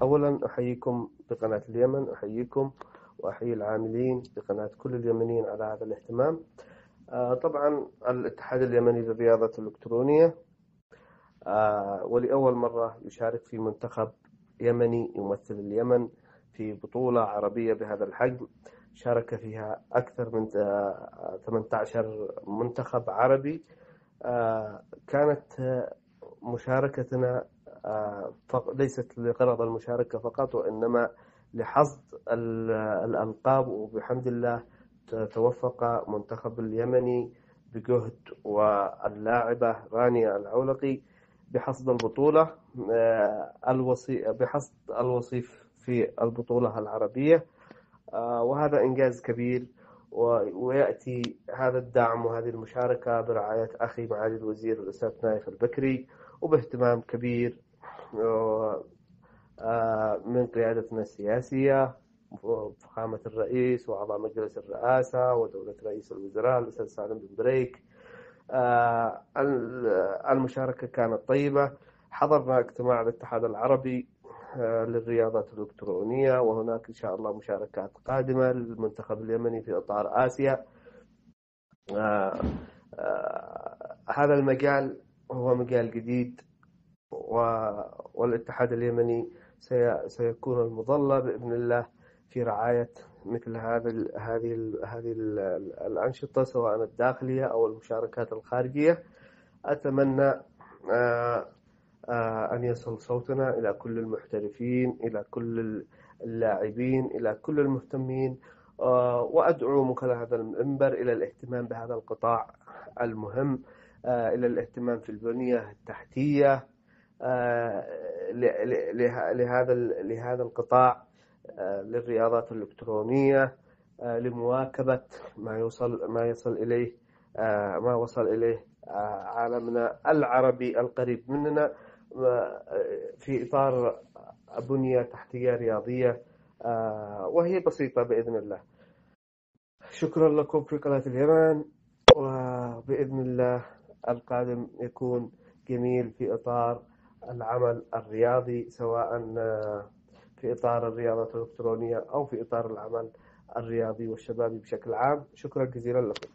أولا أحييكم بقناة اليمن، أحييكم وأحيي العاملين بقناة كل اليمنيين على هذا الاهتمام. طبعا الاتحاد اليمني للرياضة الإلكترونية ولأول مرة يشارك في منتخب يمني يمثل اليمن في بطولة عربية بهذا الحجم. شارك فيها أكثر من 18 منتخب عربي. كانت مشاركتنا ليست لغرض المشاركة فقط، وإنما لحصد الألقاب، وبحمد الله توفق منتخب اليمني بجهد واللاعبة رانيا العولقي بحصد البطولة، بحصد الوصيف في البطولة العربية. وهذا إنجاز كبير، ويأتي هذا الدعم وهذه المشاركة برعاية أخي معالي الوزير الأستاذ نايف البكري، وباهتمام كبير من قيادتنا السياسية، فخامة الرئيس وأعضاء مجلس الرئاسة ودولة رئيس الوزراء الأستاذ سالم بن بريك. المشاركة كانت طيبة. حضرنا اجتماع الاتحاد العربي للرياضات الإلكترونية، وهناك إن شاء الله مشاركات قادمة للمنتخب اليمني في إطار آسيا. هذا المجال هو مجال جديد، والاتحاد اليمني سيكون المظلة بإذن الله في رعاية مثل هذه الأنشطة، سواء الداخلية أو المشاركات الخارجية. أتمنى أن يصل صوتنا إلى كل المحترفين، إلى كل اللاعبين، إلى كل المهتمين، وأدعو من خلال هذا المنبر إلى الاهتمام بهذا القطاع المهم، إلى الاهتمام في البنية التحتية لهذا القطاع للرياضات الإلكترونية، لمواكبة ما وصل إليه عالمنا العربي القريب مننا في إطار بنية تحتية رياضية وهي بسيطة بإذن الله. شكرا لكم في قناة اليمن، وبإذن الله القادم يكون جميل في إطار العمل الرياضي، سواء في إطار الرياضة الإلكترونية أو في إطار العمل الرياضي والشبابي بشكل عام. شكرا جزيلا لكم.